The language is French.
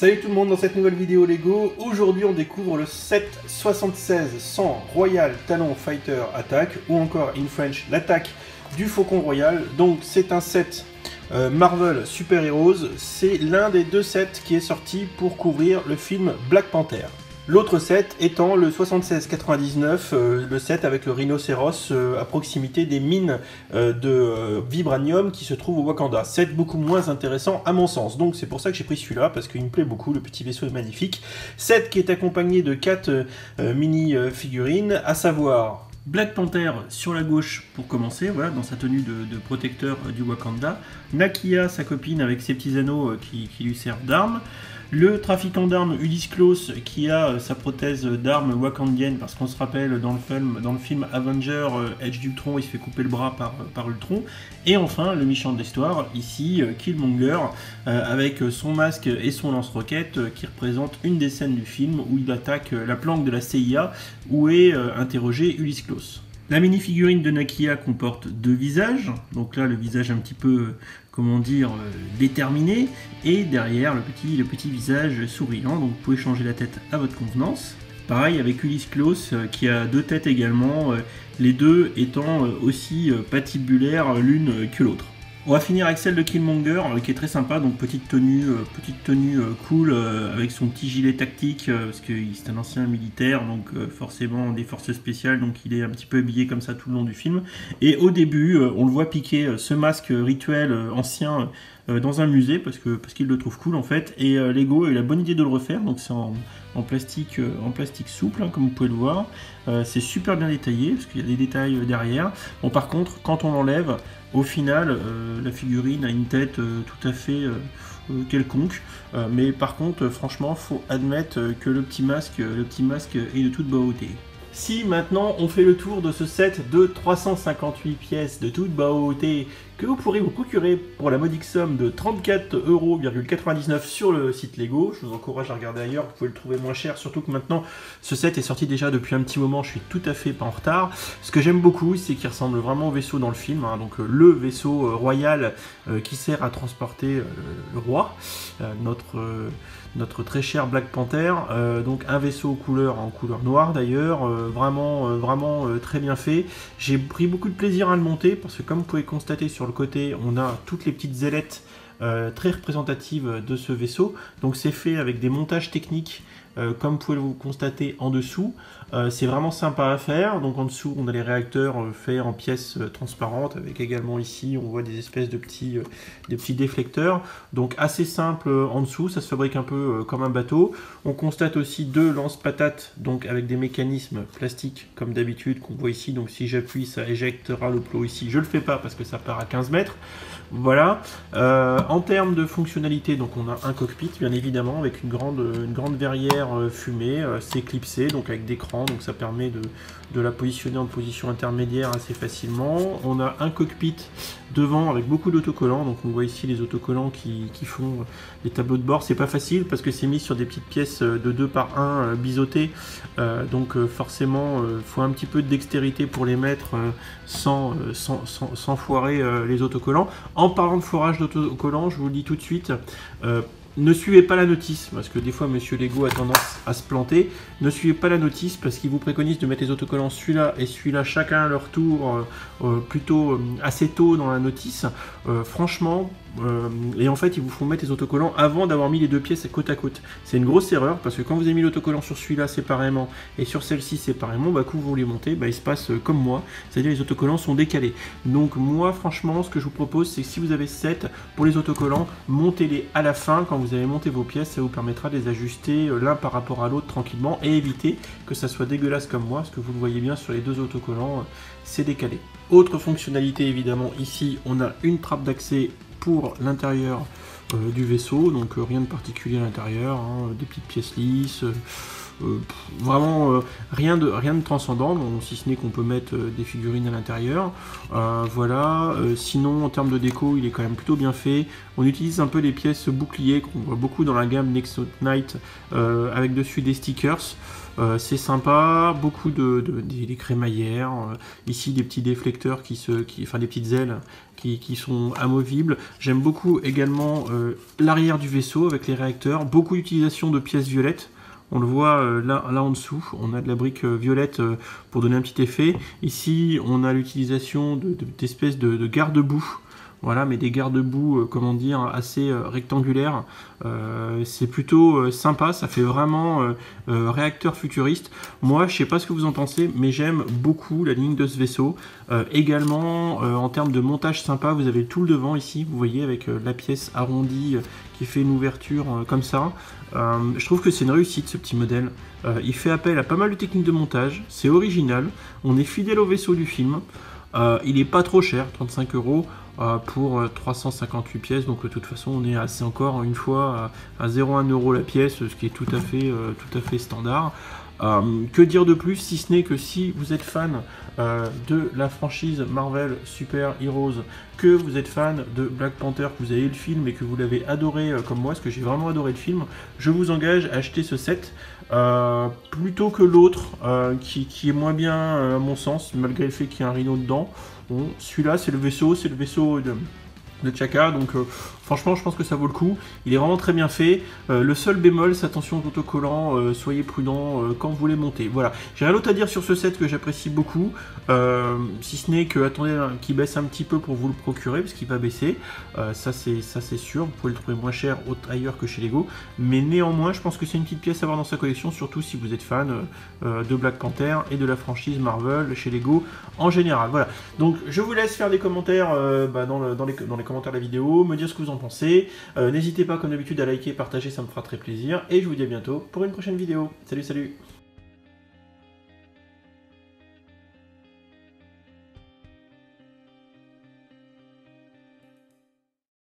Salut tout le monde dans cette nouvelle vidéo Lego. Aujourd'hui on découvre le set 76-100 Royal Talon Fighter Attack ou encore in French l'attaque du Faucon Royal. Donc c'est un set Marvel Super Heroes. C'est l'un des deux sets qui est sorti pour couvrir le film Black Panther. L'autre set étant le 76-99, le set avec le rhinocéros à proximité des mines de vibranium qui se trouvent au Wakanda. Set beaucoup moins intéressant à mon sens, donc c'est pour ça que j'ai pris celui-là, parce qu'il me plaît beaucoup, le petit vaisseau est magnifique. Set qui est accompagné de 4 mini figurines, à savoir Black Panther sur la gauche pour commencer, voilà, dans sa tenue de protecteur du Wakanda. Nakia, sa copine, avec ses petits anneaux qui lui servent d'armes. Le trafiquant d'armes Ulysse Klaus qui a sa prothèse d'armes wakandienne, parce qu'on se rappelle dans le film Avenger, Edge d'Ultron, il se fait couper le bras par Ultron. Et enfin le méchant de l'histoire, ici Killmonger, avec son masque et son lance-roquette qui représente une des scènes du film où il attaque la planque de la CIA où est interrogé Ulysse Klaus. La mini-figurine de Nakia comporte deux visages, donc là le visage un petit peu, comment dire, déterminé, et derrière le petit visage souriant, donc vous pouvez changer la tête à votre convenance. Pareil avec Ulysse Klaus qui a deux têtes également, les deux étant aussi patibulaires l'une que l'autre. On va finir avec celle de Killmonger qui est très sympa, donc petite tenue cool avec son petit gilet tactique parce que c'est un ancien militaire, donc forcément des forces spéciales, donc il est un petit peu habillé comme ça tout le long du film. Et au début on le voit piquer ce masque rituel ancien dans un musée parce qu'il le trouve cool en fait, et Lego a eu la bonne idée de le refaire, donc c'est en plastique souple hein, comme vous pouvez le voir. C'est super bien détaillé parce qu'il y a des détails derrière. Bon, par contre quand on l'enlève, au final la figurine a une tête tout à fait quelconque, mais par contre franchement faut admettre que le petit masque est de toute beauté. Si maintenant on fait le tour de ce set de 358 pièces de toute beauté que vous pourrez vous procurer pour la modique somme de 34,99 € sur le site Lego, je vous encourage à regarder ailleurs, vous pouvez le trouver moins cher, surtout que maintenant ce set est sorti déjà depuis un petit moment, je suis tout à fait pas en retard. Ce que j'aime beaucoup, c'est qu'il ressemble vraiment au vaisseau dans le film, hein, donc le vaisseau royal qui sert à transporter le roi, notre très cher Black Panther, donc un vaisseau en couleur noire d'ailleurs, vraiment très bien fait. J'ai pris beaucoup de plaisir à le monter parce que comme vous pouvez constater sur le côté, on a toutes les petites ailettes très représentatives de ce vaisseau, donc c'est fait avec des montages techniques comme vous pouvez le constater en dessous. C'est vraiment sympa à faire. Donc en dessous on a les réacteurs faits en pièces transparentes, avec également ici on voit des espèces de petits déflecteurs, donc assez simple en dessous, ça se fabrique un peu comme un bateau. On constate aussi deux lance-patates, donc avec des mécanismes plastiques comme d'habitude qu'on voit ici, donc si j'appuie ça éjectera le plot ici, je le fais pas parce que ça part à 15 mètres. Voilà. En termes de fonctionnalité, donc on a un cockpit bien évidemment avec une grande verrière fumée, c'est clipsé donc avec des crans, donc ça permet de la positionner en position intermédiaire assez facilement. On a un cockpit devant avec beaucoup d'autocollants, donc on voit ici les autocollants qui font des tableaux de bord. C'est pas facile parce que c'est mis sur des petites pièces de 2 par 1 biseautées, donc forcément faut un petit peu de dextérité pour les mettre sans foirer les autocollants. En parlant de foirage d'autocollants, je vous le dis tout de suite, ne suivez pas la notice, parce que des fois Monsieur Lego a tendance à se planter. Ne suivez pas la notice, parce qu'il vous préconise de mettre les autocollants celui-là et celui-là chacun à leur tour, plutôt assez tôt dans la notice. Franchement, et en fait ils vous font mettre les autocollants avant d'avoir mis les deux pièces côte à côte. C'est une grosse erreur, parce que quand vous avez mis l'autocollant sur celui-là séparément et sur celle-ci séparément, bah, quand vous les montez, bah, il se passe comme moi, c'est-à-dire les autocollants sont décalés. Donc moi franchement ce que je vous propose, c'est que si vous avez 7 pour les autocollants, montez-les à la fin. Quand vous avez monté vos pièces, ça vous permettra de les ajuster l'un par rapport à l'autre tranquillement et éviter que ça soit dégueulasse comme moi, parce que vous le voyez bien sur les deux autocollants, c'est décalé. Autre fonctionnalité évidemment, ici on a une trappe d'accès pour l'intérieur du vaisseau, donc rien de particulier à l'intérieur, hein, des petites pièces lisses, vraiment rien de transcendant, bon, si ce n'est qu'on peut mettre des figurines à l'intérieur. Voilà, sinon en termes de déco il est quand même plutôt bien fait. On utilise un peu les pièces boucliers qu'on voit beaucoup dans la gamme Nexo Knight, avec dessus des stickers. c'est sympa, beaucoup des crémaillères, ici des petits déflecteurs enfin des petites ailes qui sont amovibles. J'aime beaucoup également l'arrière du vaisseau avec les réacteurs, beaucoup d'utilisation de pièces violettes. On le voit là en dessous, on a de la brique violette pour donner un petit effet. Ici, on a l'utilisation d'espèces de garde-boue. Voilà, mais des garde-boue, comment dire, assez rectangulaires. C'est plutôt sympa, ça fait vraiment réacteur futuriste. Moi, je sais pas ce que vous en pensez, mais j'aime beaucoup la ligne de ce vaisseau. Également, en termes de montage sympa, vous avez tout le devant ici, vous voyez, avec la pièce arrondie qui fait une ouverture comme ça. Je trouve que c'est une réussite, ce petit modèle. Il fait appel à pas mal de techniques de montage, c'est original, on est fidèle au vaisseau du film. Il est pas trop cher, 35 € pour 358 pièces, donc de toute façon on est assez encore une fois à 0,1 € la pièce, ce qui est tout à fait standard. Que dire de plus, si ce n'est que si vous êtes fan de la franchise Marvel Super Heroes, que vous êtes fan de Black Panther, que vous avez eu le film et que vous l'avez adoré comme moi, parce que j'ai vraiment adoré le film, je vous engage à acheter ce set plutôt que l'autre qui est moins bien à mon sens, malgré le fait qu'il y a un rhino dedans. Bon, celui-là c'est le vaisseau de T'Chaka, donc franchement je pense que ça vaut le coup, il est vraiment très bien fait. Le seul bémol, c'est attention aux autocollants, soyez prudents quand vous les montez. Voilà, j'ai rien d'autre à dire sur ce set que j'apprécie beaucoup, si ce n'est que attendez qu'il baisse un petit peu pour vous le procurer, parce qu'il va baisser, ça c'est sûr, vous pouvez le trouver moins cher ailleurs que chez Lego, mais néanmoins je pense que c'est une petite pièce à avoir dans sa collection, surtout si vous êtes fan de Black Panther et de la franchise Marvel chez Lego en général. Voilà, donc je vous laisse faire des commentaires dans les commentaires de la vidéo, me dire ce que vous en pensez. N'hésitez pas comme d'habitude à liker, partager, ça me fera très plaisir. Et je vous dis à bientôt pour une prochaine vidéo. Salut, salut!